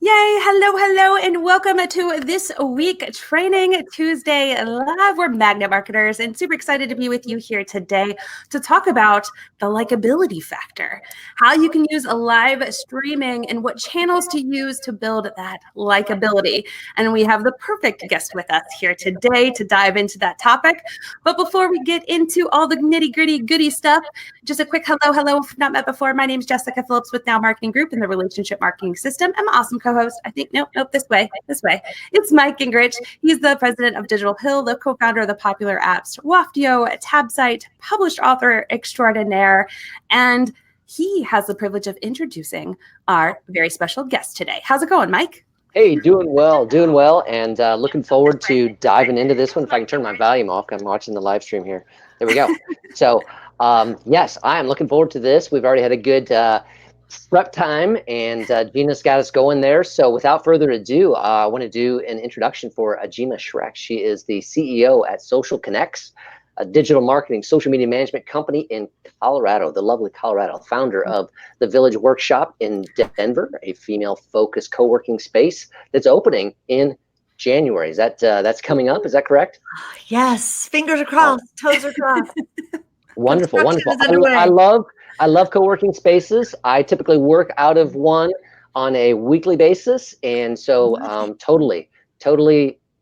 Yay! Hello, and welcome to this week Training Tuesday Live. We're Magnet Marketers and super excited to be with you here today to talk about the likability factor, how you can use a live streaming and what channels to use to build that likability. And we have the perfect guest with us here today to dive into that topic. But before we get into all the nitty-gritty goody stuff, just a quick hello, if not met before. My name is Jessika Phillips with Now Marketing Group in the Relationship Marketing System. I'm an awesome co-host. I think, nope, this way. It's Mike Gingerich. He's the president of Digital Pill, the co-founder of the popular apps Waftio, Tabsite, published author extraordinaire, and he has the privilege of introducing our very special guest today. How's it going, Mike? Hey, doing well, and looking forward to diving into this one. If I can turn my volume off, I'm watching the live stream here. There we go. So, yes, I am looking forward to this. We've already had a good prep time, and Gina's got us going there. So without further ado, I want to do an introduction for Gina Schreck. She is the CEO at Social Connects, a digital marketing, social media management company in Colorado, the lovely Colorado, founder of the Village Workshop in Denver, a female-focused co-working space that's opening in January. Is that that's coming up? Is that correct? Yes, fingers are crossed, toes are crossed. Wonderful. I love co-working spaces. I typically work out of one on a weekly basis, and so totally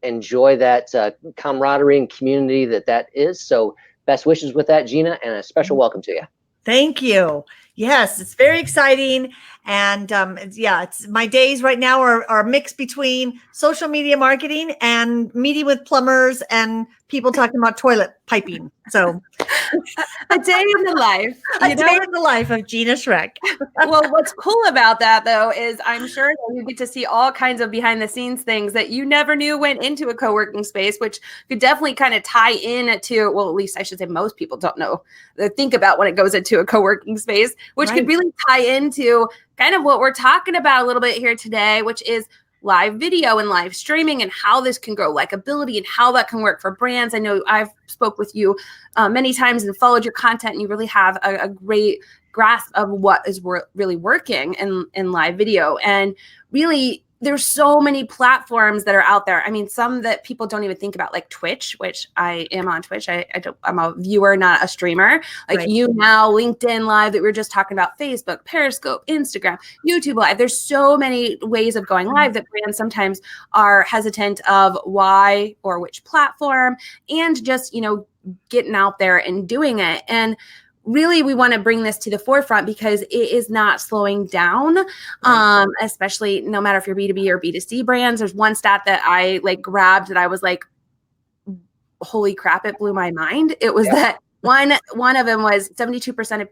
enjoy that camaraderie and community that is. So best wishes with that, Gina, and a special welcome to you. Thank you. Yes, it's very exciting. And it's my days right now are a mix between social media marketing and meeting with plumbers and people talking about toilet piping. So a day in the life. A day in the life of Gina Schreck. Well, what's cool about that, though, is I'm sure that you get to see all kinds of behind the scenes things that you never knew went into a co-working space, which could definitely kind of tie in to, well, at least I should say most people don't know, think about when it goes into a co-working space, which could really tie into kind of what we're talking about a little bit here today, which is live video and live streaming and how this can grow likability and how that can work for brands. I know I've spoke with you many times and followed your content, and you really have a great grasp of what is really working in live video. And really, there's so many platforms that are out there. I mean, some that people don't even think about, like Twitch, which I am on Twitch. I'm a viewer, not a streamer. Like you now, LinkedIn Live that we were just talking about, Facebook, Periscope, Instagram, YouTube Live. There's so many ways of going live that brands sometimes are hesitant of why or which platform, and just, getting out there and doing it. And really, we want to bring this to the forefront because it is not slowing down, especially no matter if you're B2B or B2C brands. There's one stat that I grabbed that I was like, holy crap, it blew my mind. It was that one of them was 72% of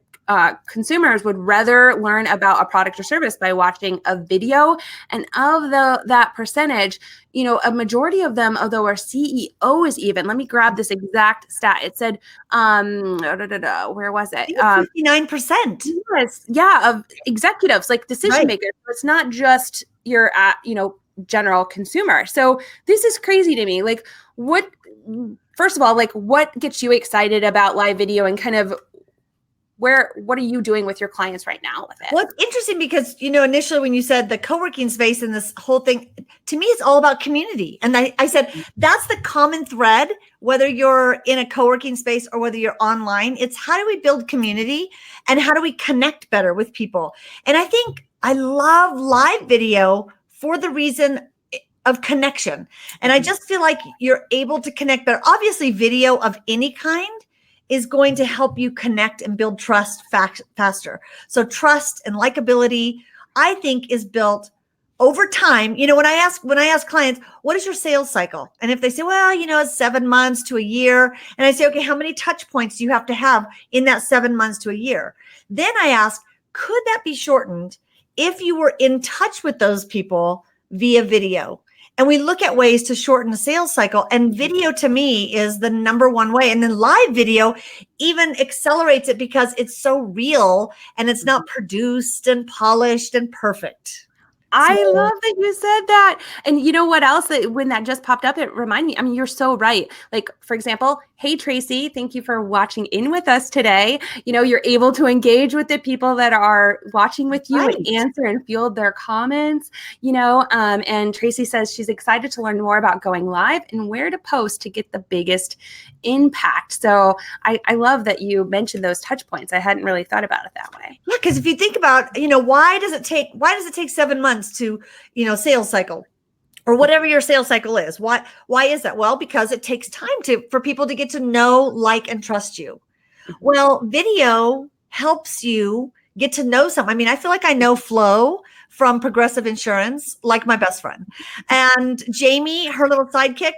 consumers would rather learn about a product or service by watching a video. And of that percentage, a majority of them, although are CEOs even, let me grab this exact stat. It said, where was it? 59%. Yes. Yeah. Of executives, like decision makers. So it's not just your, general consumer. So this is crazy to me. First of all, what gets you excited about live video, and kind of what are you doing with your clients right now with it? Well, it's interesting because, initially when you said the co-working space and this whole thing, to me, it's all about community. And I said, that's the common thread, whether you're in a co-working space or whether you're online. It's how do we build community and how do we connect better with people? And I think I love live video for the reason of connection. And I just feel like you're able to connect better. Obviously, video of any kind is going to help you connect and build trust faster. So trust and likability, I think, is built over time. When I ask clients, what is your sales cycle? And if they say, well, it's 7 months to a year. And I say, okay, how many touch points do you have to have in that 7 months to a year? Then I ask, could that be shortened if you were in touch with those people via video? And we look at ways to shorten the sales cycle. And video, to me, is the number one way. And then live video even accelerates it because it's so real and it's not produced and polished and perfect. I love that you said that. And you know what else? That when that just popped up, it reminded me. I mean, you're so right. Like, for example, hey, Tracy, thank you for watching in with us today. You know, you're able to engage with the people that are watching with you and answer and field their comments, you know. And Tracy says she's excited to learn more about going live and where to post to get the biggest impact. So I love that you mentioned those touch points. I hadn't really thought about it that way. Yeah, because if you think about, you know, why does it take 7 months to, you know, sales cycle or whatever your sales cycle is? Why is that? Well, because it takes time for people to get to know, like, and trust you. Well, video helps you get to know some. I mean, I feel like I know Flo from Progressive Insurance like my best friend, and Jamie, her little sidekick.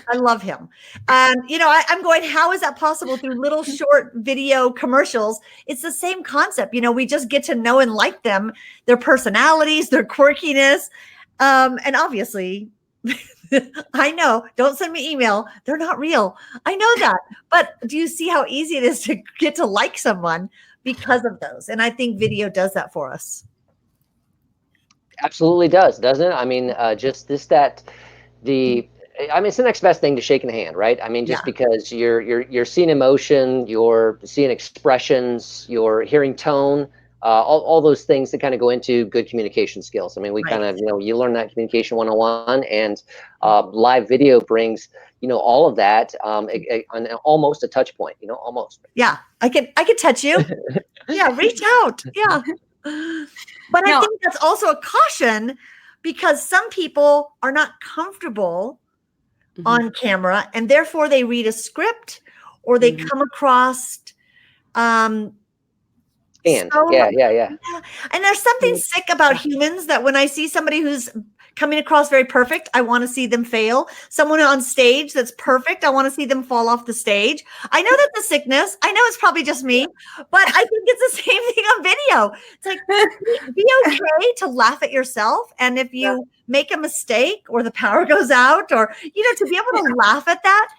I love him. And, you know, I'm going, how is that possible through little short video commercials? It's the same concept. You know, we just get to know and like them, their personalities, their quirkiness. And obviously, I know, don't send me email. They're not real. I know that. But do you see how easy it is to get to like someone because of those? And I think video does that for us. Absolutely does, doesn't it? I mean, just I mean, it's the next best thing to shaking a hand, right? I mean, just because you're seeing emotion, you're seeing expressions, you're hearing tone, all those things that kind of go into good communication skills. I mean, we kind of, you know, you learn that communication 101, and live video brings, you know, all of that on almost a touch point, you know, almost. Yeah, I could touch you. Yeah, reach out. Yeah. But I think that's also a caution, because some people are not comfortable on camera, and therefore they read a script or they come across And there's something sick about humans that when I see somebody who's coming across very perfect, I want to see them fail. Someone on stage that's perfect, I want to see them fall off the stage. I know that's a sickness. I know it's probably just me, but I think it's the same thing on video. It's like, be okay to laugh at yourself. And if you make a mistake or the power goes out, or, you know, to be able to laugh at that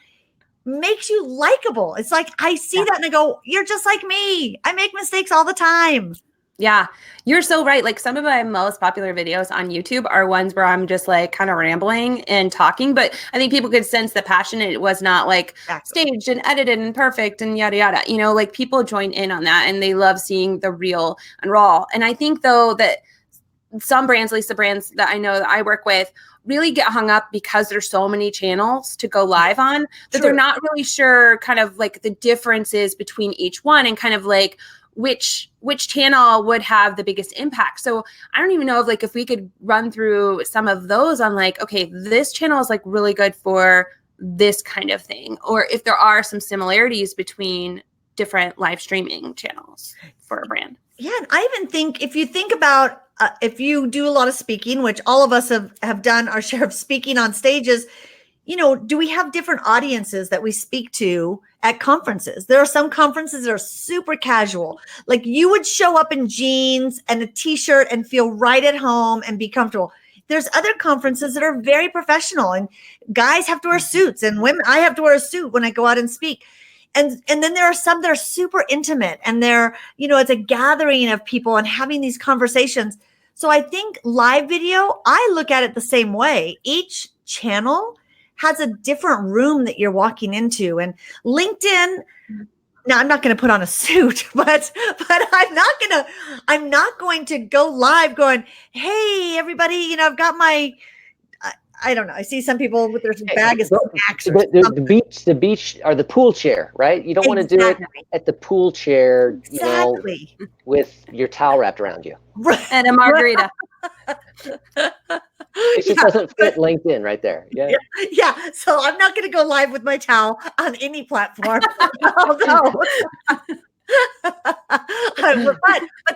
makes you likable. It's like, I see that and I go, you're just like me. I make mistakes all the time. Yeah, you're so right. Like, some of my most popular videos on YouTube are ones where I'm just like kind of rambling and talking, but I think people could sense the passion. It was not like staged and edited and perfect and yada, yada. You know, like, people join in on that and they love seeing the real and raw. And I think, though, that some brands, at least the brands that I know that I work with, really get hung up because there's so many channels to go live on that they're not really sure kind of like the differences between each one and kind of like which channel would have the biggest impact. So I don't even know if we could run through some of those on like, okay, this channel is like really good for this kind of thing, or if there are some similarities between different live streaming channels for a brand. Yeah, and I even think if you think about if you do a lot of speaking, which all of us have done our share of speaking on stages, you know, do we have different audiences that we speak to at conferences? There are some conferences that are super casual. Like, you would show up in jeans and a t-shirt and feel right at home and be comfortable. There's other conferences that are very professional, and guys have to wear suits, and women, I have to wear a suit when I go out and speak. And then there are some that are super intimate, and they're, you know, it's a gathering of people and having these conversations. So I think live video, I look at it the same way. Each channel has a different room that you're walking into. And LinkedIn, now I'm not going to put on a suit, but I'm not going to go live going, hey, everybody, you know, I've got my, I don't know. I see some people with their bag of snacks. The beach or the pool chair, right? You don't want to do it at the pool chair, you know, with your towel wrapped around you. And a margarita. It just doesn't fit LinkedIn right there. Yeah. So I'm not going to go live with my towel on any platform. But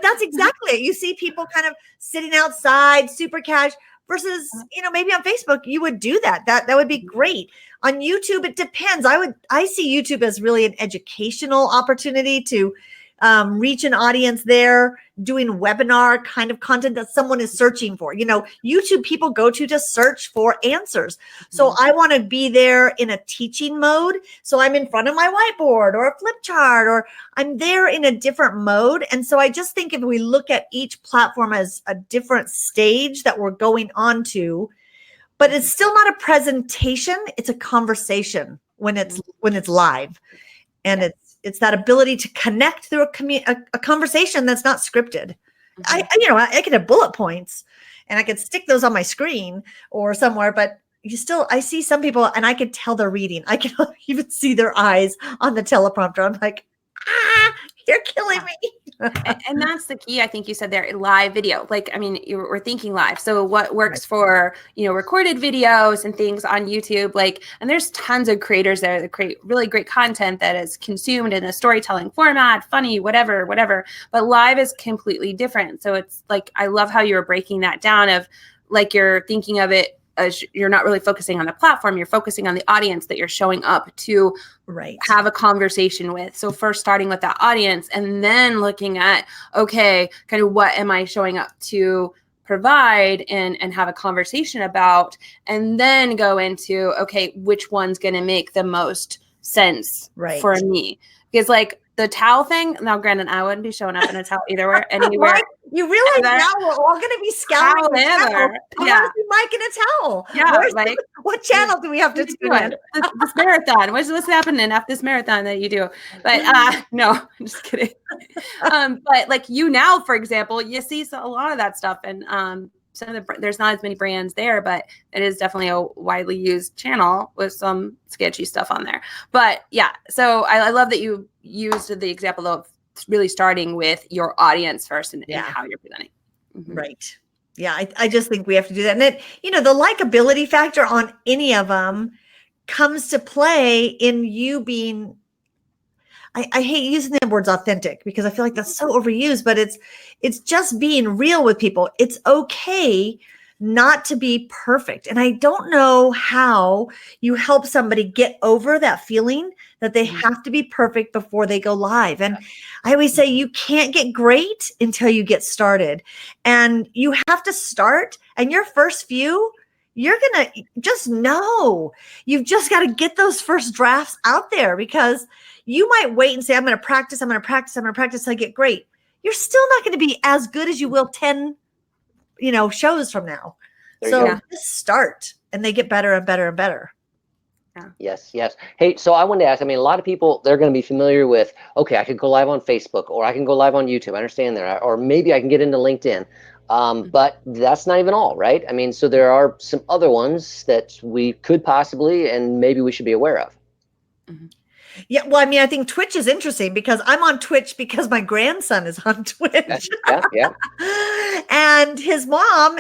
that's exactly it. You see people kind of sitting outside, super cash, versus, you know, maybe on Facebook you would do that. That would be great. On YouTube, it depends. I see YouTube as really an educational opportunity to reach an audience there, doing webinar kind of content that someone is searching for. YouTube people go to search for answers. So I want to be there in a teaching mode. So I'm in front of my whiteboard or a flip chart, or I'm there in a different mode. And so I just think if we look at each platform as a different stage that we're going on to, but it's still not a presentation, it's a conversation when it's live. And it's that ability to connect through a conversation that's not scripted. I can have bullet points and I could stick those on my screen or somewhere, but I see some people and I could tell they're reading. I can even see their eyes on the teleprompter. I'm like, you're killing me. And that's the key. I think you said there, live video. We're thinking live. So what works for, recorded videos and things on YouTube, and there's tons of creators there that create really great content that is consumed in a storytelling format, funny, whatever. But live is completely different. So it's I love how you were breaking that down of you're thinking of it as you're not really focusing on the platform, you're focusing on the audience that you're showing up to have a conversation with. So first starting with that audience and then looking at, okay, kind of what am I showing up to provide and have a conversation about, and then go into, okay, which one's going to make the most sense for me? Because the towel thing, now granted, I wouldn't be showing up in a towel anywhere. Right? You realize now we're all going to be scouring the towel. I want to see Mike in a towel. Yeah, what channel do we have to tune in? This marathon. What's happening after this marathon that you do? But no, I'm just kidding. But now, for example, you see a lot of that stuff, and there's not as many brands there, but it is definitely a widely used channel with some sketchy stuff on there. But yeah, so I love that you used the example of really starting with your audience first and how you're presenting. Right. Yeah. I just think we have to do that. And then, the likability factor on any of them comes to play in you being, I hate using the words authentic because I feel like that's so overused, but it's just being real with people. It's okay not to be perfect. And I don't know how you help somebody get over that feeling that they have to be perfect before they go live. And I always say you can't get great until you get started. And you have to start, and your first few, you're going to just know. You've just got to get those first drafts out there, because you might wait and say, I'm going to practice till I get great. You're still not going to be as good as you will 10, shows from now. So just start, and they get better and better and better. Yeah. Yes. Hey, so I wanted to ask, a lot of people, they're going to be familiar with, okay, I could go live on Facebook, or I can go live on YouTube. I understand that. Or maybe I can get into LinkedIn. But that's not even all, right? So there are some other ones that we could possibly, and maybe we should be aware of. Yeah, well, I think Twitch is interesting because I'm on Twitch because my grandson is on Twitch. Yeah. And his mom,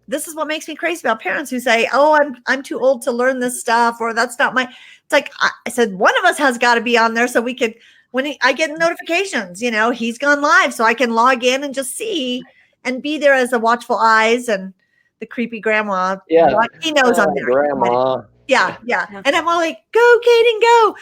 this is what makes me crazy about parents who say, oh, I'm too old to learn this stuff, or that's not my, it's I said, one of us has got to be on there so we could, I get notifications, he's gone live, so I can log in and just see and be there as the watchful eyes and the creepy grandma. Yeah. He knows I'm there. Grandma. Yeah. And I'm all like, go, Kaden, go.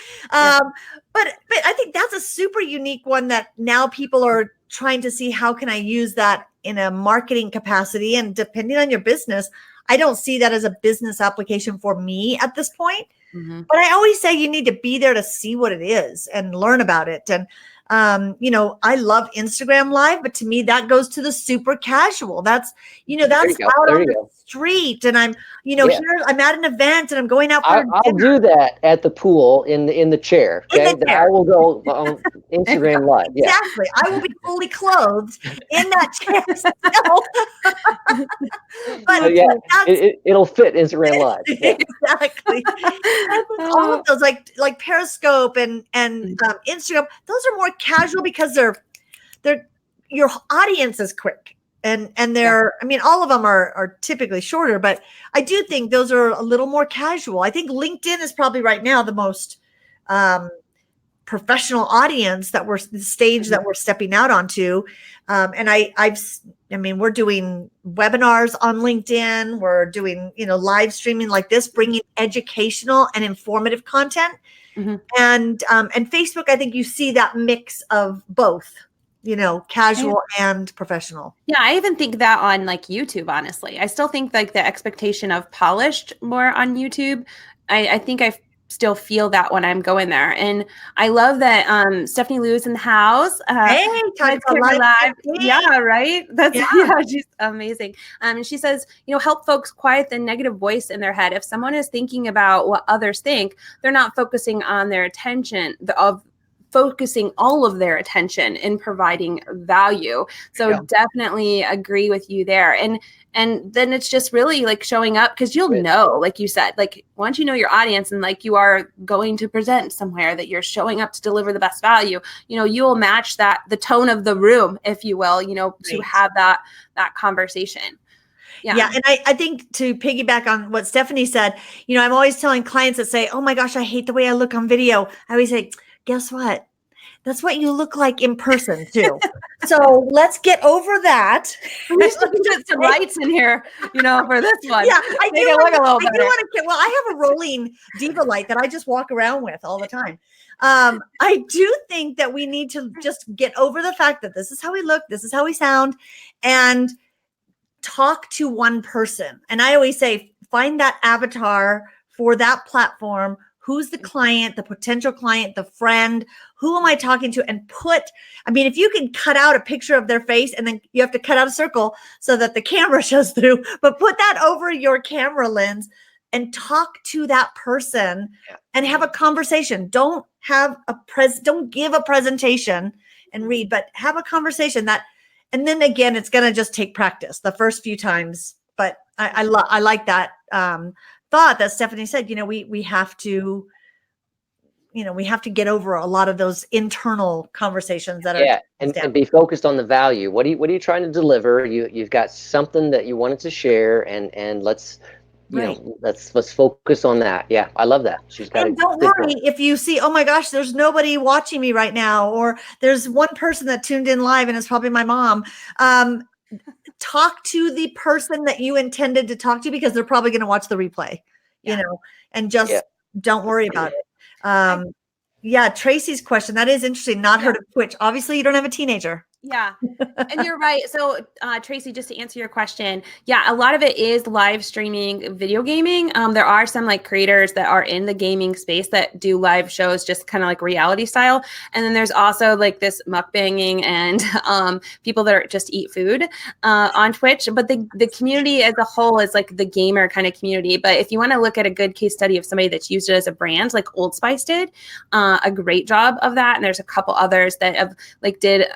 But I think that's a super unique one that now people are trying to see, how can I use that in a marketing capacity? And depending on your business, I don't see that as a business application for me at this point. But I always say you need to be there to see what it is and learn about it. And I love Instagram Live, but to me, that goes to the super casual. That's, that's out on the street. And I'm, here, I'm at an event and I'm going out for I'll do that at the pool in the chair. Okay. I will go on Instagram Live. Yeah. Exactly. I will be fully clothed in that chair still. But it'll fit Instagram Live. Yeah. Exactly. All of those like Periscope and Instagram, those are more casual because they're your audience is quick and they're all of them are typically shorter, but I do think those are a little more casual. I think LinkedIn is probably right now the most professional audience that we're the stage that we're stepping out onto. And we're doing webinars on LinkedIn. We're doing, live streaming like this, bringing educational and informative content. And Facebook, I think you see that mix of both, casual and professional. Yeah, I even think that on like YouTube, honestly. I still think like the expectation of polished more on YouTube. I think I still feel that when I'm going there. And I love that Stephanie Liu's in the house. Hey, talk about live. Yeah, right? That's she's amazing. And she says, help folks quiet the negative voice in their head. If someone is thinking about what others think, they're not focusing on their attention focusing all of their attention in providing value. So definitely agree with you there. And then it's just really like showing up, because you'll know, like you said, like once you know your audience and like you are going to present somewhere that you're showing up to deliver the best value, you'll match the tone of the room, if you will, to have that conversation. Yeah. And I think to piggyback on what Stephanie said, I'm always telling clients that say, oh my gosh, I hate the way I look on video. I always say, guess what? That's what you look like in person too. So let's get over that. We should put some lights in here, for this one. Yeah, I do want to. Well, I have a rolling diva light that I just walk around with all the time. I do think that we need to just get over the fact that this is how we look, this is how we sound, and talk to one person. And I always say, find that avatar for that platform. Who's the client, the potential client, the friend? Who am I talking to? And if you can cut out a picture of their face and then you have to cut out a circle so that the camera shows through, but put that over your camera lens and talk to that person and have a conversation. Don't give a presentation and read, but have a conversation and then again, it's going to just take practice the first few times. But I like that thought that Stephanie said, we have to get over a lot of those internal conversations that are and be focused on the value. What are you trying to deliver? You've got something that you wanted to share, and let's let's focus on that. Yeah, I love that. She's got. And don't worry if you see, oh my gosh, there's nobody watching me right now, or there's one person that tuned in live and it's probably my mom. Talk to the person that you intended to talk to, because they're probably going to watch the replay, and just don't worry about it. Tracy's question, that is interesting. Not heard of Twitch. Obviously you don't have a teenager. Yeah. And you're right. So Tracy, just to answer your question, a lot of it is live streaming video gaming. There are some like creators that are in the gaming space that do live shows, just kind of like reality style. And then there's also like this mukbanging and people that just eat food on Twitch. But the community as a whole is like the gamer kind of community. But if you want to look at a good case study of somebody that's used it as a brand, like Old Spice did a great job of that. And there's a couple others that have did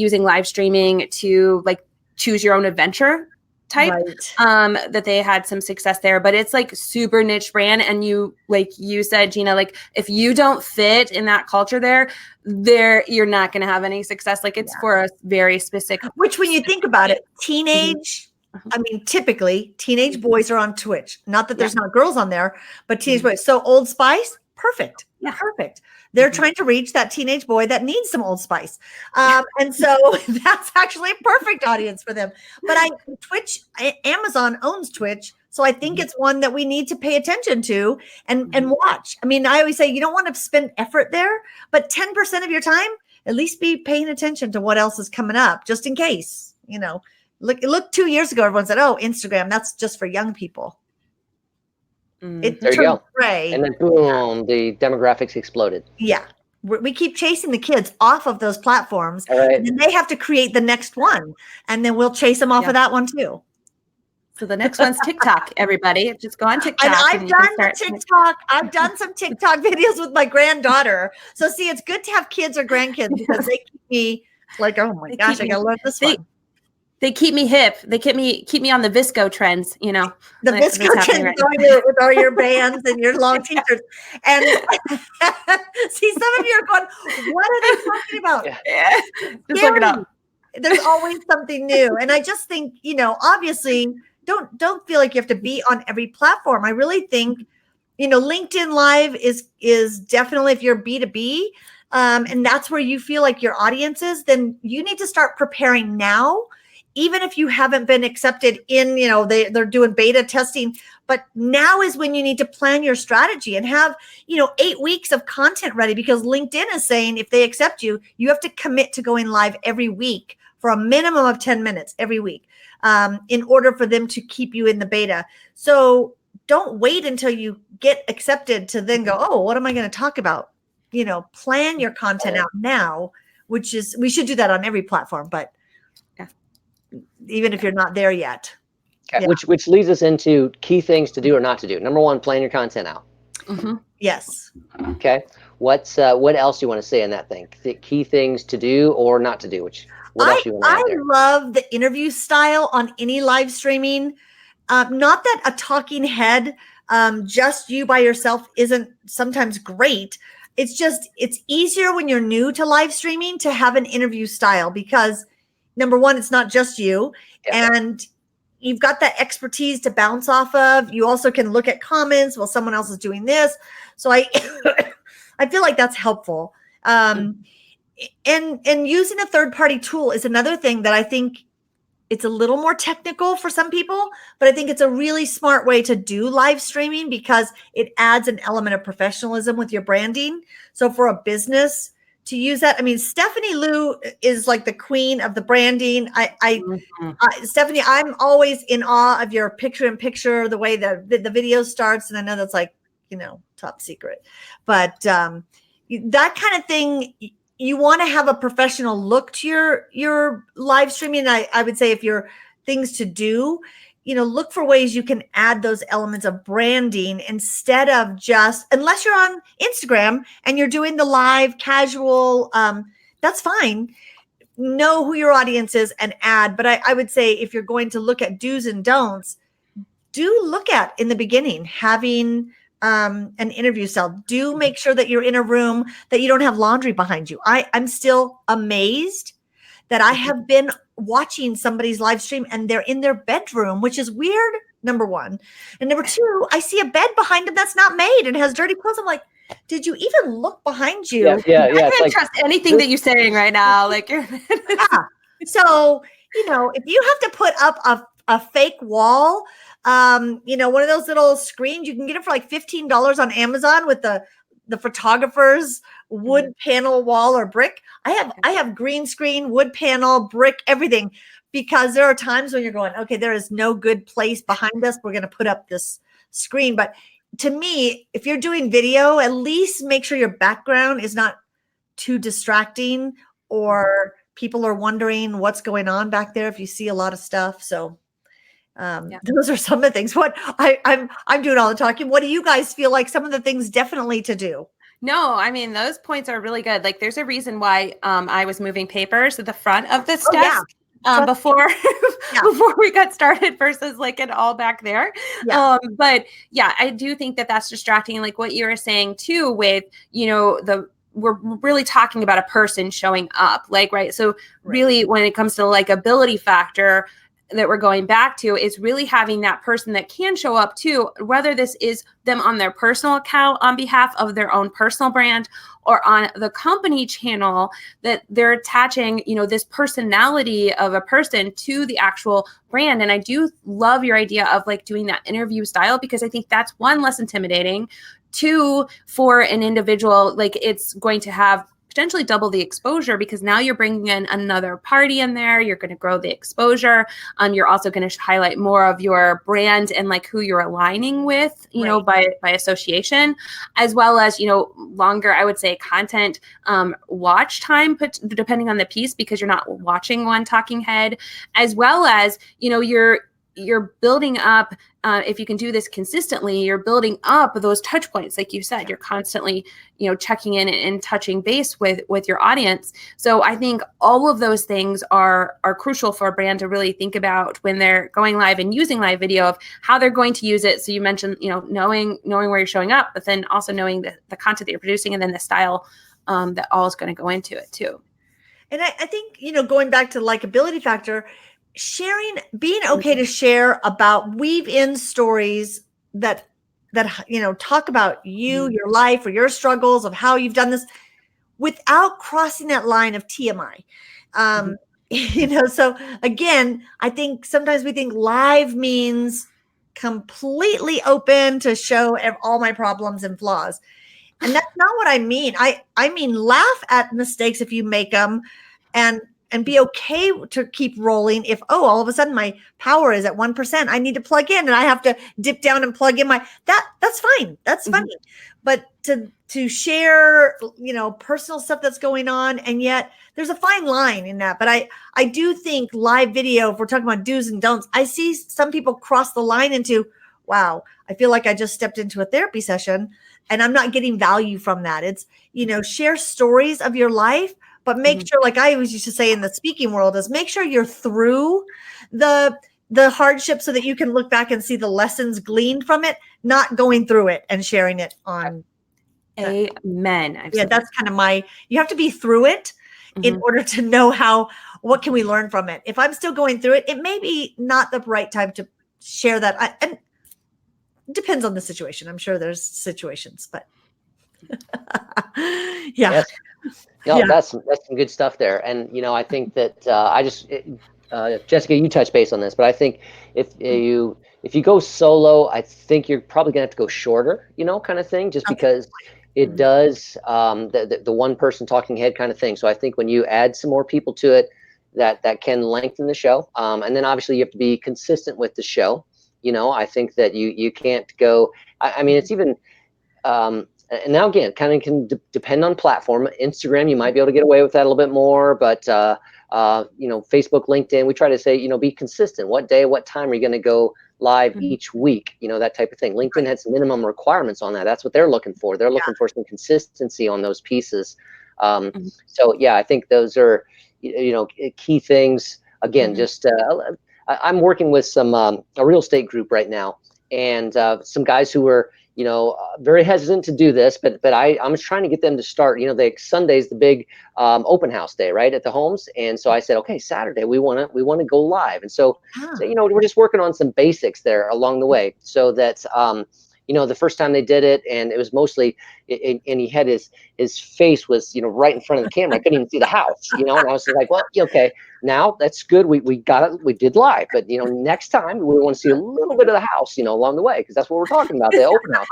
using live streaming to like choose your own adventure type, that they had some success there. But it's like super niche brand, and you, like you said, Gina, like if you don't fit in that culture there you're not going to have any success. Like it's for a very specific, which when you think about it, teenage typically teenage boys are on Twitch. Not that there's not girls on there, but teenage boys. So Old Spice, perfect. Yeah, perfect. They're trying to reach that teenage boy that needs some Old Spice. And so that's actually a perfect audience for them. But Amazon owns Twitch. So I think it's one that we need to pay attention to and watch. I mean, I always say you don't want to spend effort there, but 10% of your time, at least be paying attention to what else is coming up, just in case, Look, 2 years ago, everyone said, oh, Instagram, that's just for young people. There you go. Gray. And then boom, the demographics exploded. Yeah. We keep chasing the kids off of those platforms. And then they have to create the next one. And then we'll chase them off of that one too. So the next one's TikTok, everybody. Just go on TikTok. And I've done TikTok. I've done some TikTok videos with my granddaughter. So see, it's good to have kids or grandkids because they keep me like, oh my gosh, I got to learn this one. They keep me hip. They keep me on the Visco trends, The Visco trends with all your bands and your long t-shirts. And see, some of you are going, what are they talking about? Yeah. Just look it up. There's always something new. And I just think, obviously don't feel like you have to be on every platform. I really think, LinkedIn Live is definitely, if you're B2B, and that's where you feel like your audience is, then you need to start preparing now even if you haven't been accepted in, they're doing beta testing, but now is when you need to plan your strategy and have, 8 weeks of content ready, because LinkedIn is saying if they accept you, you have to commit to going live every week for a minimum of 10 minutes every week in order for them to keep you in the beta. So don't wait until you get accepted to then go, oh, what am I going to talk about? Plan your content out now, we should do that on every platform, but even if you're not there yet. Okay. Yeah. Which leads us into key things to do or not to do. Number one, plan your content out. Mm-hmm. Yes. Okay. What else do you want to say in that thing? Key things to do or not to do? What else do you want to add there? I love the interview style on any live streaming. Not that a talking head, just you by yourself, isn't sometimes great. It's easier when you're new to live streaming to have an interview style, because number one, it's not just you, and you've got that expertise to bounce off of. You also can look at comments while someone else is doing this. So I feel like that's helpful. And using a third-party tool is another thing that I think it's a little more technical for some people, but I think it's a really smart way to do live streaming because it adds an element of professionalism with your branding. So for a business to use that, I mean, Stephanie Liu is like the queen of the branding. Stephanie, I'm always in awe of your picture-in-picture, the way the video starts, and I know that's like, top secret, but that kind of thing. You want to have a professional look to your live streaming. I would say if you're things to do, look for ways you can add those elements of branding instead of just, unless you're on Instagram and you're doing the live casual, that's fine. Know who your audience is and add. But I would say if you're going to look at do's and don'ts, do look at in the beginning, having an interview style. Do make sure that you're in a room that you don't have laundry behind you. I'm still amazed that I have been watching somebody's live stream and they're in their bedroom, which is weird, number one. And number two, I see a bed behind them that's not made and has dirty clothes. I'm like, did you even look behind you? Yeah. I can't trust anything that you're saying right now. Like, you're So, if you have to put up a fake wall, one of those little screens, you can get it for like $15 on Amazon with the photographer's wood panel wall or brick. I have green screen, wood panel, brick, everything, because there are times when you're going, okay, there is no good place behind us. We're going to put up this screen. But to me, if you're doing video, at least make sure your background is not too distracting or people are wondering what's going on back there if you see a lot of stuff. So those are some of the things. What I'm doing all the talking. What do you guys feel like some of the things definitely to do? No, I mean, those points are really good. Like, there's a reason why I was moving papers to the front of this desk before we got started versus like it all back there. But yeah, I do think that that's distracting. Like what you were saying too, with, we're really talking about a person showing up, like, right. So really when it comes to the likability factor that we're going back to, is really having that person that can show up too, whether this is them on their personal account on behalf of their own personal brand or on the company channel, that they're attaching, this personality of a person to the actual brand. And I do love your idea of like doing that interview style, because I think that's one, less intimidating. Two, for an individual, like it's going to have potentially double the exposure, because now you're bringing in another party in there. You're going to grow the exposure. You're also going to highlight more of your brand and like who you're aligning with, by association, as well as, longer, I would say, content watch time, depending on the piece, because you're not watching one talking head, as well as, you're building up, if you can do this consistently, you're building up those touch points. Like you said, you're constantly, checking in and touching base with your audience. So I think all of those things are crucial for a brand to really think about when they're going live and using live video, of how they're going to use it. So you mentioned, knowing where you're showing up, but then also knowing the content that you're producing, and then the style that all is going to go into it too. And I think, going back to the likability factor, being okay to share about, weave in stories that talk about you, your life, or your struggles of how you've done this, without crossing that line of TMI. You know, so again, I think sometimes we think live means completely open to show all my problems and flaws. And that's not what I mean. I mean, laugh at mistakes if you make them, and be okay to keep rolling. If, oh, all of a sudden my power is at 1%, I need to plug in and I have to dip down and plug in that's fine. That's funny. But to share, you know, personal stuff that's going on, and yet there's a fine line in that. But I do think live video, if we're talking about do's and don'ts, I see some people cross the line into, wow, I feel like I just stepped into a therapy session and I'm not getting value from that. It's, you know, share stories of your life, but make sure, like I always used to say in the speaking world, is make sure you're through the hardship so that you can look back and see the lessons gleaned from it, not going through it and sharing it on. Amen. That's kind of you have to be through it in order to know what can we learn from it. If I'm still going through it, it may be not the right time to share that. And it depends on the situation. I'm sure there's situations, but yeah. Yes. No, that's some good stuff there. And, you know, I think that Jessica, you touched base on this, but I think if you go solo, I think you're probably gonna have to go shorter, you know, kind of thing, just because it does the one person talking head kind of thing. So I think when you add some more people to it, that can lengthen the show. And then obviously you have to be consistent with the show. You know, I think that you can't go. I mean, it's even. And now again, kind of can depend on platform. Instagram, you might be able to get away with that a little bit more, but you know, Facebook, LinkedIn, we try to say, you know, be consistent. What day, what time are you going to go live each week? You know, that type of thing. LinkedIn has minimum requirements on that. That's what they're looking for. They're looking for some consistency on those pieces. So yeah, I think those are, you know, key things. Again, just I'm working with some a real estate group right now, and some guys who were, you know, very hesitant to do this, but I'm trying to get them to start. You know, Sunday's the big open house day, right, at the homes, and so I said, okay, Saturday we want to go live, and so you know, we're just working on some basics there along the way, so that you know, the first time they did it, and it was mostly, and he had his face was, you know, right in front of the camera. I couldn't even see the house, you know, and I was like, well, okay, now that's good. We got it. We did live, but you know, next time we want to see a little bit of the house, you know, along the way, because that's what we're talking about, the open house,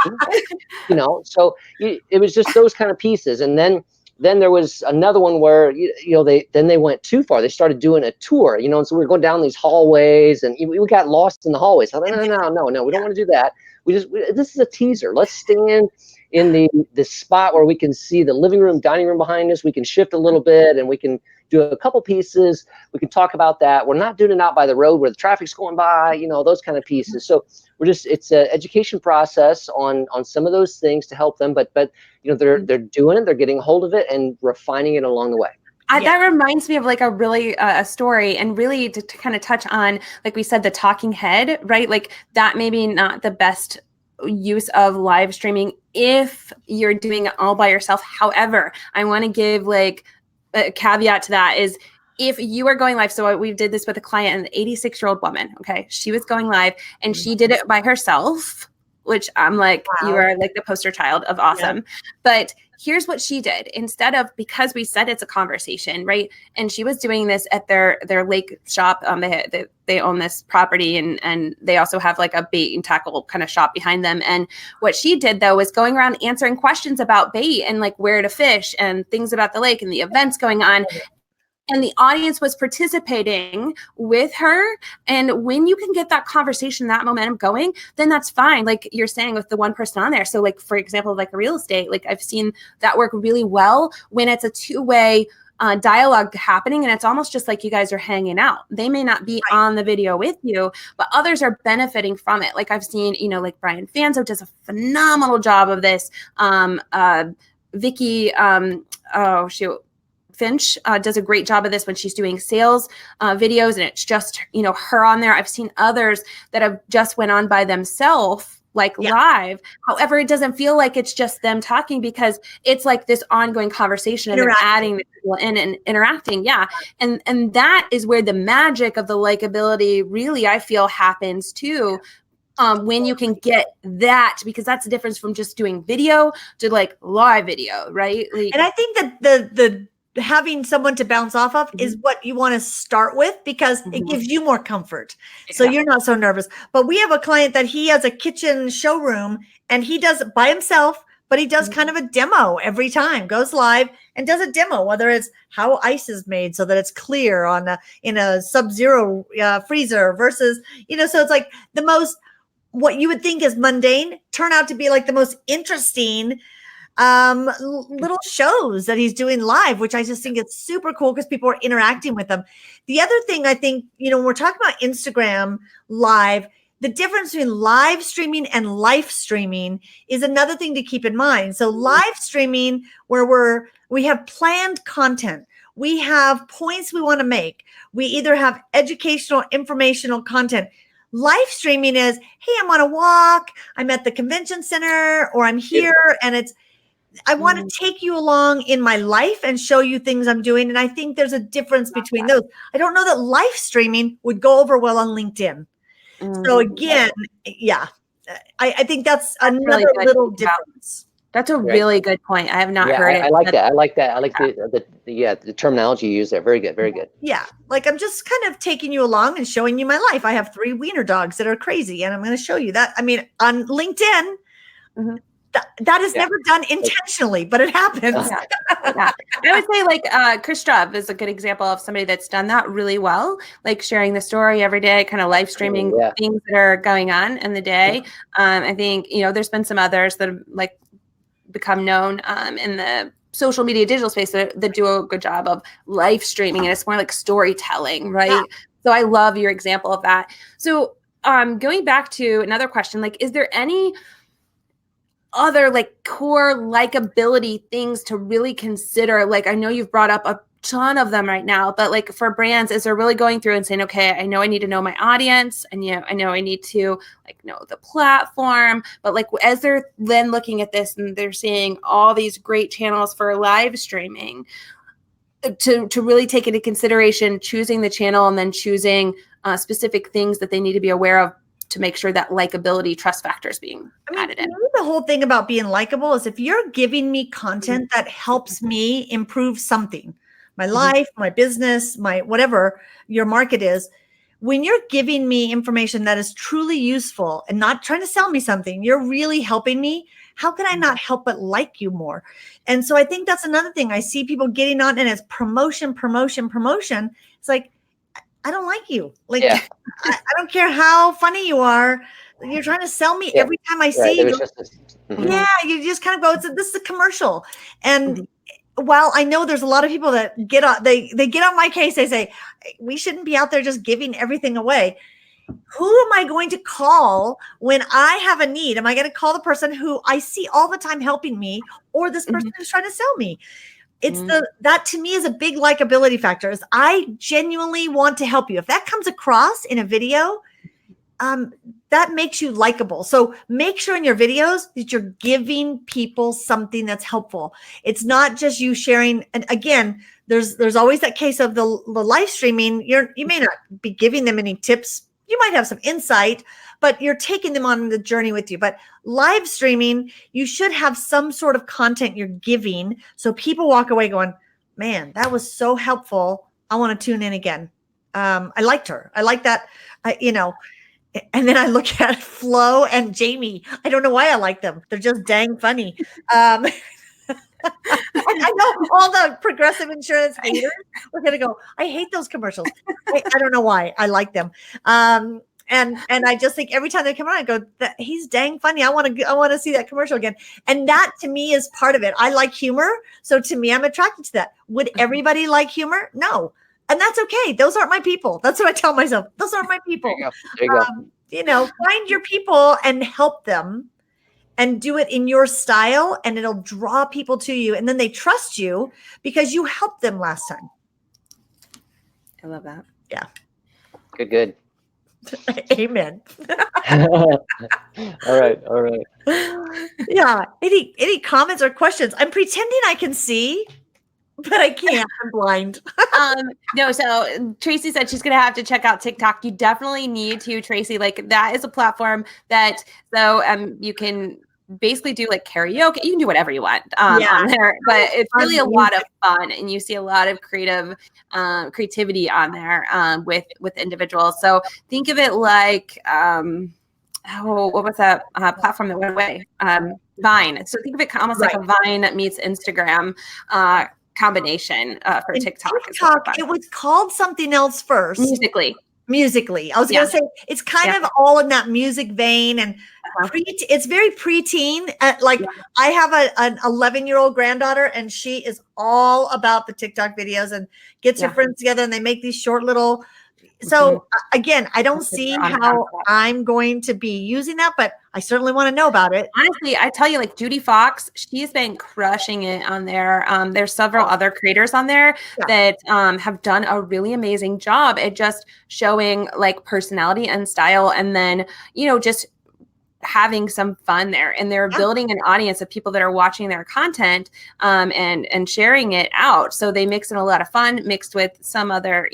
you know. So it was just those kind of pieces, and then there was another one where you know they went too far. They started doing a tour, you know, and so we were going down these hallways, and we got lost in the hallways. I thought, no, we don't want to do that. This is a teaser. Let's stand in the spot where we can see the living room, dining room behind us. We can shift a little bit, and we can do a couple pieces. We can talk about that. We're not doing it out by the road where the traffic's going by, you know, those kind of pieces. So it's an education process on some of those things to help them. But you know, they're doing it. They're getting a hold of it and refining it along the way. That reminds me of like a really a story, and really to kind of touch on, like we said, the talking head, right? Like that maybe not the best use of live streaming if you're doing it all by yourself. However, I want to give like a caveat to that is, if you are going live, so we did this with a client, an 86-year-old woman, okay? She was going live and she did it by herself, which I'm like, wow. You are like the poster child of awesome. Yeah. But here's what she did. Instead of, because we said it's a conversation, right? And she was doing this at their lake shop. They own this property, and they also have like a bait and tackle kind of shop behind them. And what she did though was going around answering questions about bait and like where to fish and things about the lake and the events going on. And the audience was participating with her. And when you can get that conversation, that momentum going, then that's fine. Like you're saying with the one person on there. So like, for example, like real estate, like I've seen that work really well when it's a two-way dialogue happening. And it's almost just like you guys are hanging out. They may not be on the video with you, but others are benefiting from it. Like I've seen, you know, like Brian Fanzo does a phenomenal job of this. Vicky, Finch does a great job of this when she's doing sales videos, and it's just, you know, her on there. I've seen others that have just went on by themselves, like live. However, it doesn't feel like it's just them talking, because it's like this ongoing conversation and they're adding the people in and interacting. Yeah. And that is where the magic of the likability really, I feel, happens too. When you can get that, because that's the difference from just doing video to like live video, right? Like, and I think that the having someone to bounce off of is what you want to start with, because it gives you more comfort. So you're not so nervous. But we have a client that he has a kitchen showroom and he does it by himself, but he does kind of a demo every time, goes live and does a demo, whether it's how ice is made so that it's clear in a sub-zero freezer versus, so it's like the most, what you would think is mundane turn out to be like the most interesting little shows that he's doing live, which I just think it's super cool because people are interacting with them. The other thing I think, when we're talking about Instagram live, the difference between live streaming and life streaming is another thing to keep in mind. So live streaming, where we have planned content, we have points we want to make. We either have educational, informational content. Live streaming is, hey, I'm on a walk, I'm at the convention center, or I'm here, and I want to take you along in my life and show you things I'm doing. And I think there's a difference between those. I don't know that live streaming would go over well on LinkedIn. So again, I think that's another really little difference. That's a really good point. I have not heard it. I like that. I like that. I like the terminology you use there. Very good. Very good. Yeah. Like I'm just kind of taking you along and showing you my life. I have 3 wiener dogs that are crazy, and I'm going to show you that. I mean, on LinkedIn, that is never done intentionally, but it happens. I would say like Chris Strubb is a good example of somebody that's done that really well, like sharing the story every day, kind of live streaming things that are going on in the day. I think, there's been some others that have like become known in the social media digital space that do a good job of live streaming, and it's more like storytelling, right? Yeah. So I love your example of that. So going back to another question, like, is there any other like core likability things to really consider? Like, I know you've brought up a ton of them right now, but like for brands, is they're really going through and saying, okay, I know I need to know my audience, and I know I need to like know the platform, but like as they're then looking at this and they're seeing all these great channels for live streaming, to really take into consideration choosing the channel and then choosing specific things that they need to be aware of to make sure that likability trust factor is being added in. The whole thing about being likable is if you're giving me content that helps me improve something, my life, my business, my whatever your market is, when you're giving me information that is truly useful and not trying to sell me something, you're really helping me. How can I not help but like you more? And so I think that's another thing. I see people getting on and it's promotion. It's like, I don't like you. Like, I don't care how funny you are. You're trying to sell me every time I see you. Yeah, you just kind of go, this is a commercial. And while I know there's a lot of people that get on, they get on my case, they say, we shouldn't be out there just giving everything away. Who am I going to call when I have a need? Am I going to call the person who I see all the time helping me, or this person who's trying to sell me? It's that to me is a big likability factor. Is I genuinely want to help you. If that comes across in a video, that makes you likable. So make sure in your videos that you're giving people something that's helpful. It's not just you sharing. And again, there's always that case of the live streaming. You may not be giving them any tips. You might have some insight, but you're taking them on the journey with you. But live streaming, you should have some sort of content you're giving, so people walk away going, man, that was so helpful. I want to tune in again. I liked her. I like that, and then I look at Flo and Jamie. I don't know why I like them. They're just dang funny. I know all the Progressive Insurance haters are going to go, I hate those commercials. I don't know why. I like them. And I just think every time they come on, I go, he's dang funny. I want to see that commercial again. And that to me is part of it. I like humor. So to me, I'm attracted to that. Would everybody like humor? No. And that's okay. Those aren't my people. That's what I tell myself. Those aren't my people. There you go. Find your people and help them. And do it in your style, and it'll draw people to you. And then they trust you because you helped them last time. I love that. Yeah. Good. Amen. All right. Yeah. Any comments or questions? I'm pretending I can see, but I can't. I'm blind. No, so Tracy said she's going to have to check out TikTok. You definitely need to, Tracy. Like, that is a platform that, you can basically do like karaoke. You can do whatever you want on there, but it's really a lot of fun, and you see a lot of creativity on there with individuals. So think of it like what was that platform that went away? Vine. So think of it almost like a Vine that meets Instagram combination for TikTok. It was called something else first. Musically. I was going to say it's kind of all in that music vein, and it's very preteen. I have an 11-year-old granddaughter, and she is all about the TikTok videos and gets her friends together, and they make these short little. So again, I don't see how I'm going to be using that, but I certainly want to know about it. Honestly, I tell you, like Judy Fox, she's been crushing it on there. There's several other creators on there that have done a really amazing job at just showing like personality and style, and then, just having some fun there, and they're building an audience of people that are watching their content and sharing it out. So they mix in a lot of fun mixed with some other,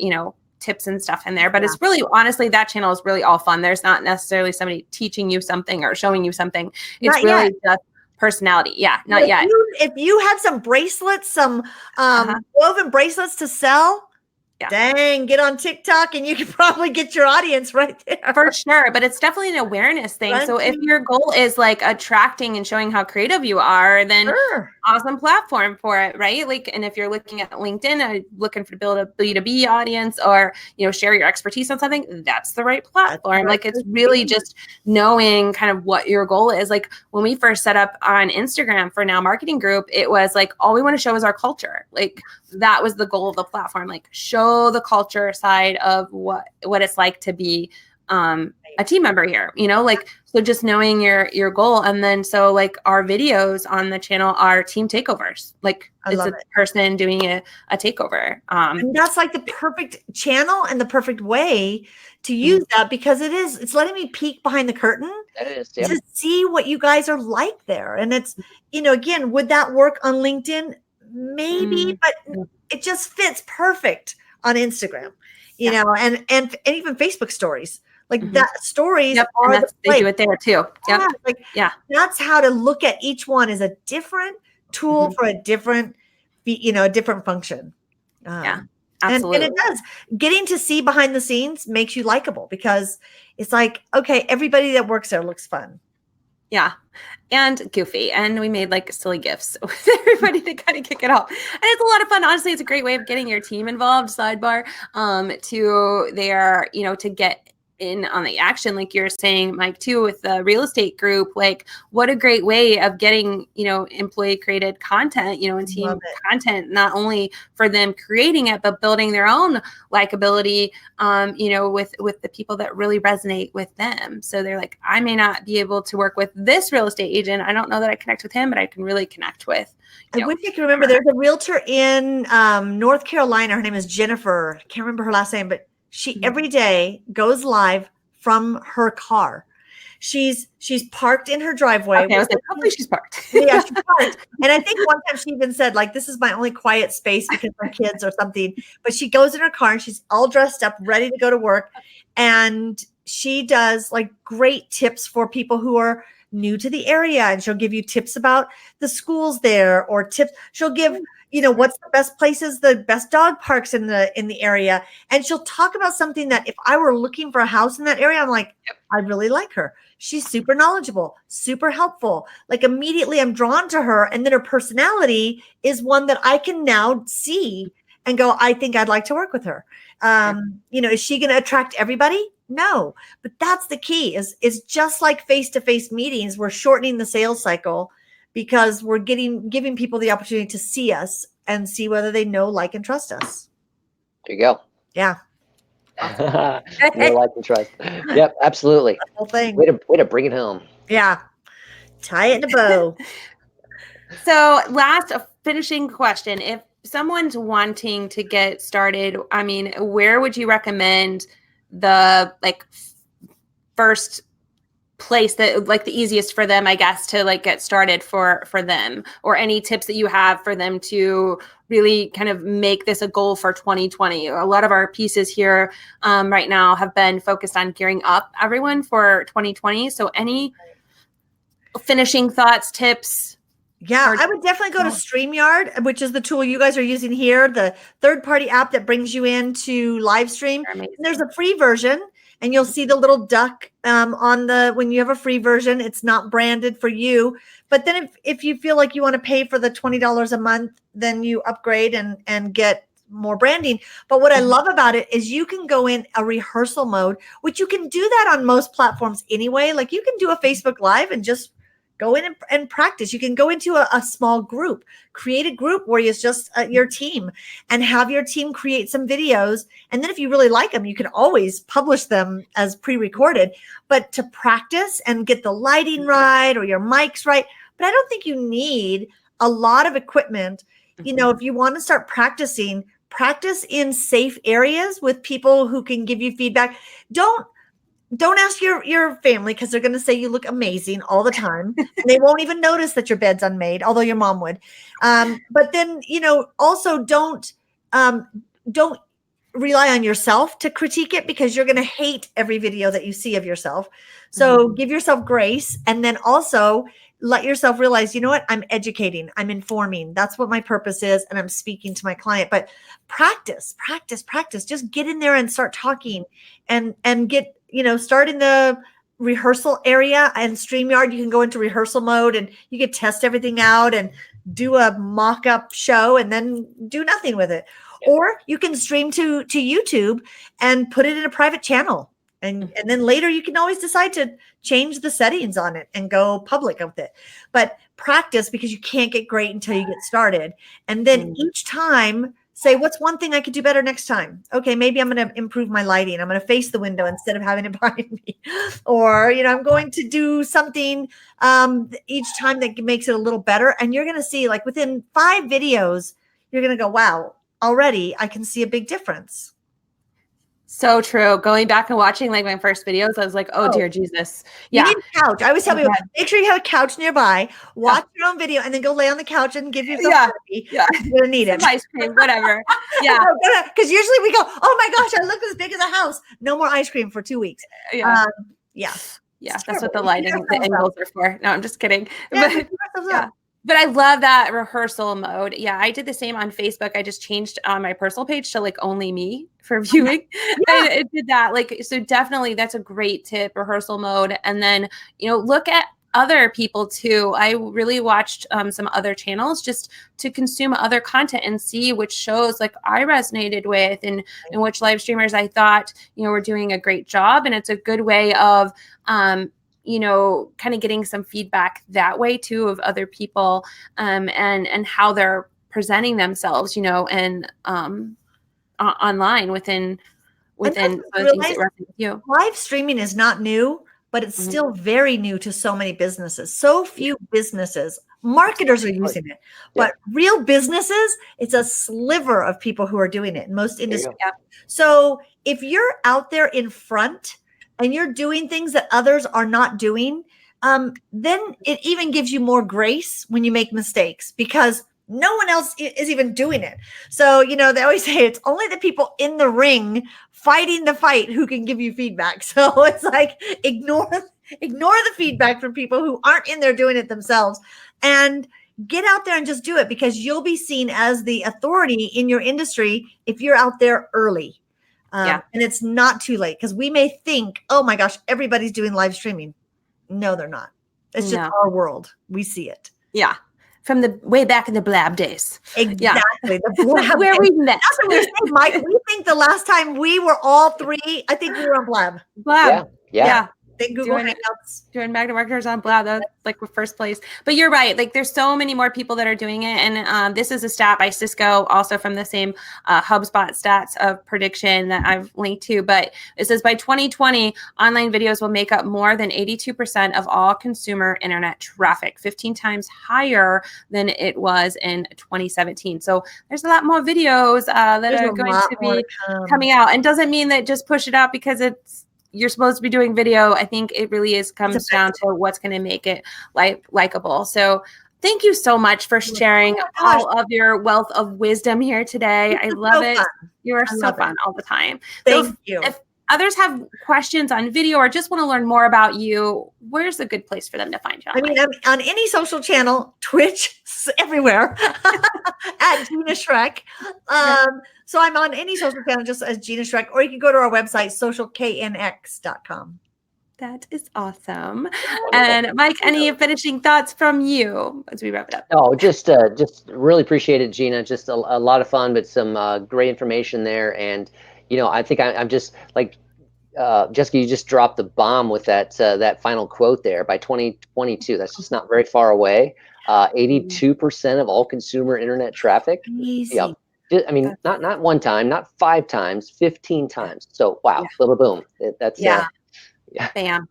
tips and stuff in there, but it's really, honestly, that channel is really all fun. There's not necessarily somebody teaching you something or showing you something. It's really just personality. Yeah, not yet. If you had some bracelets, some woven bracelets to sell, dang, get on TikTok and you can probably get your audience right there. For sure. But it's definitely an awareness thing. So if your goal is like attracting and showing how creative you are, then awesome platform for it, right? Like, and if you're looking at LinkedIn, looking to build a B2B audience, or, share your expertise on something, that's the right platform. Like, it's really just knowing kind of what your goal is. Like when we first set up on Instagram for Now Marketing Group, it was like, all we want to show is our culture. Like that was the goal of the platform. Like show the culture side of what it's like to be a team member here, like, so just knowing your goal. And then, so like our videos on the channel are team takeovers. Like it's a person doing a takeover. And that's like the perfect channel and the perfect way to use that, because it's letting me peek behind the curtain to see what you guys are like there. And it's, again, would that work on LinkedIn? Maybe, but it just fits perfect on Instagram, and even Facebook stories, like that stories are they do it there too. That's how to look at each one as a different tool for a different, a different function. Absolutely. And it does. Getting to see behind the scenes makes you likable, because it's like, okay, everybody that works there looks fun. Yeah. And goofy. And we made like silly gifts with everybody to kind of kick it off. And it's a lot of fun. Honestly, it's a great way of getting your team involved, sidebar, to get in on the action. Like you're saying, Mike, too, with the real estate group, like what a great way of getting, employee created content, and team content, not only for them creating it, but building their own likability, with the people that really resonate with them. So they're like, I may not be able to work with this real estate agent. I don't know that I connect with him, but I can really connect with. I wish I could remember. There's a realtor in North Carolina. Her name is Jennifer. I can't remember her last name, but she every day goes live from her car. She's parked in her driveway. Okay, I was like, hopefully she's parked. Yeah, she's parked. And I think one time she even said, like, this is my only quiet space because my kids or something. But she goes in her car and she's all dressed up, ready to go to work. And she does like great tips for people who are new to the area. And she'll give you tips about the schools there, or tips. She'll give, what's the best places, the best dog parks in the area. And she'll talk about something that if I were looking for a house in that area, I'm like, I really like her. She's super knowledgeable, super helpful. Like immediately I'm drawn to her. And then her personality is one that I can now see and go, I think I'd like to work with her. Is she going to attract everybody? No, but that's the key is just like face-to-face meetings. We're shortening the sales cycle because we're giving people the opportunity to see us and see whether they know, like, and trust us. There you go. Yeah. No, like, and trust. Yep, absolutely. The whole thing. Way to bring it home. Yeah. Tie it in a bow. So last finishing question. If someone's wanting to get started, I mean, where would you recommend the first place that like the easiest for them, I guess, to like get started for them, or any tips that you have for them to really kind of make this a goal for 2020? A lot of our pieces here right now have been focused on gearing up everyone for 2020. So any finishing thoughts, tips? Yeah, I would definitely go to StreamYard, which is the tool you guys are using here, the third-party app that brings you into live stream. And there's a free version, and you'll see the little duck when you have a free version. It's not branded for you. But then if you feel like you want to pay for the $20 a month, then you upgrade and get more branding. But what I love about it is you can go in a rehearsal mode, which you can do that on most platforms anyway. Like you can do a Facebook Live and just go in and practice. You can go into a small group, create a group where it's just your team and have your team create some videos. And then if you really like them, you can always publish them as pre-recorded, but to practice and get the lighting right or your mics right. But I don't think you need a lot of equipment. You know, if you want to start practicing, practice in safe areas with people who can give you feedback. Don't ask your family because they're going to say you look amazing all the time. And they won't even notice that your bed's unmade, although your mom would. But then, you know, also don't rely on yourself to critique it because you're going to hate every video that you see of yourself. So give yourself grace, and then also let yourself realize, you know what, I'm educating, I'm informing. That's what my purpose is. And I'm speaking to my client, but practice. Just get in there and start talking and get, you know, start in the rehearsal area, and StreamYard, you can go into rehearsal mode and you can test everything out and do a mock-up show and then do nothing with it. Or you can stream to YouTube and put it in a private channel. And then later you can always decide to change the settings on it and go public with it. But practice, because you can't get great until you get started. And then each time say, what's one thing I could do better next time? Okay, maybe I'm going to improve my lighting. I'm going to face the window instead of having it behind me. Or, you know, I'm going to do something each time that makes it a little better. And you're going to see, like, within 5 videos, you're going to go, wow, already I can see a big difference. So true. Going back and watching like my first videos, I was like, oh dear Jesus. Yeah. You need a couch. I always tell people, make sure you have a couch nearby, watch your own video, and then go lay on the couch and give yourself therapy. Yeah. You're going to need it. Some ice cream, whatever. Yeah. Because usually we go, oh my gosh, I look as big as a house. No more ice cream for 2 weeks. Yeah. Yeah. That's what the lighting, the angles are for. No, I'm just kidding. But I love that rehearsal mode. Yeah, I did the same on Facebook. I just changed my personal page to like only me for viewing. And it did that. Like, so definitely that's a great tip, rehearsal mode. And then, you know, look at other people too. I really watched some other channels just to consume other content and see which shows like I resonated with and which live streamers I thought, you know, were doing a great job. And it's a good way of, you know, kind of getting some feedback that way too of other people and how they're presenting themselves, you know, and online within things that resonate with you. Live streaming is not new, but it's still very new to so many businesses. So few businesses, marketers are using it, but real businesses, it's a sliver of people who are doing it in most industries. So if you're out there in front and you're doing things that others are not doing, then it even gives you more grace when you make mistakes because no one else is even doing it. So, you know, they always say it's only the people in the ring fighting the fight who can give you feedback. So it's like, ignore the feedback from people who aren't in there doing it themselves and get out there and just do it because you'll be seen as the authority in your industry if you're out there early. And it's not too late because we may think, oh my gosh, everybody's doing live streaming. No, they're not. It's just our world. We see it. Yeah. From the way back in the Blab days. Exactly. The Blab where we met. That's what we say, Mike. We think the last time we were all 3, I think we were on Blab. Blab. Yeah. Think Google Hangouts. Doing Magna Marketers on Blab. That's like first place. But you're right. Like there's so many more people that are doing it. And this is a stat by Cisco, also from the same HubSpot stats of prediction that I've linked to. But it says by 2020, online videos will make up more than 82% of all consumer internet traffic, 15 times higher than it was in 2017. So there's a lot more videos that are going to be coming out. And doesn't mean that just push it out because you're supposed to be doing video. I think it really comes down to what's going to make it likable. So thank you so much for sharing all of your wealth of wisdom here today. I love it. You are so fun all the time. Thank you. others have questions on video or just want to learn more about you, where's a good place for them to find you? I mean, I'm on any social channel, Twitch, everywhere, at Gina Schreck. So I'm on any social channel just as Gina Schreck, or you can go to our website, socialknx.com. That is awesome. And Mike, any finishing thoughts from you as we wrap it up? No, just really appreciate it, Gina. Just a lot of fun, but some great information there. And I think I'm just like Jessica, you just dropped the bomb with that final quote there. By 2022, that's just not very far away. 82% of all consumer internet traffic. Easy. Yeah. I mean, not one time, not 5 times, 15 times. So wow, little boom. That's yeah. Bam.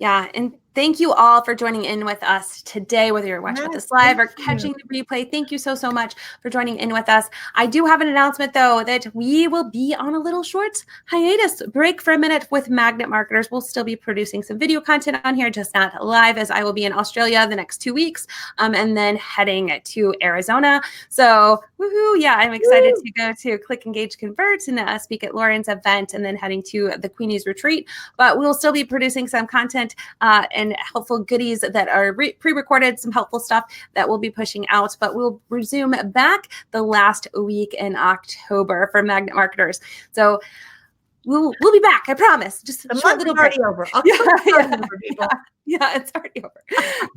Yeah. And thank you all for joining in with us today, whether you're watching this live or catching the replay. Thank you so much for joining in with us. I do have an announcement, though, that we will be on a little short hiatus break for a minute with Magnet Marketers. We'll still be producing some video content on here, just not live, as I will be in Australia the next 2 weeks, and then heading to Arizona. So, woohoo! Yeah, I'm excited to go to Click, Engage, Convert and speak at Lauren's event, and then heading to the Queenie's Retreat. But we'll still be producing some content and helpful goodies that are pre-recorded, some helpful stuff that we'll be pushing out. But we'll resume back the last week in October for Magnet Marketers. So we'll be back, I promise. Just the month is already over. Yeah, it's already over.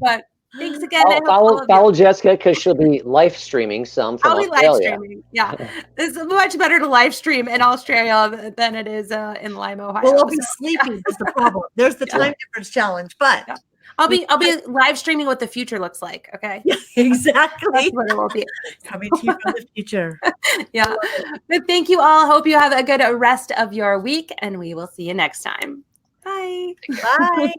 But thanks again. Follow Jessica, because she'll be live streaming some from Australia. I'll be live streaming. Yeah, it's much better to live stream in Australia than it is in Lime, Ohio. Well, I'll be sleeping. Is the problem. There's the time difference challenge, but I'll be live streaming what the future looks like. Okay. Yeah, exactly. That's what it will be. Coming to you from the future. Yeah. But thank you all. Hope you have a good rest of your week, and we will see you next time. Bye. Bye.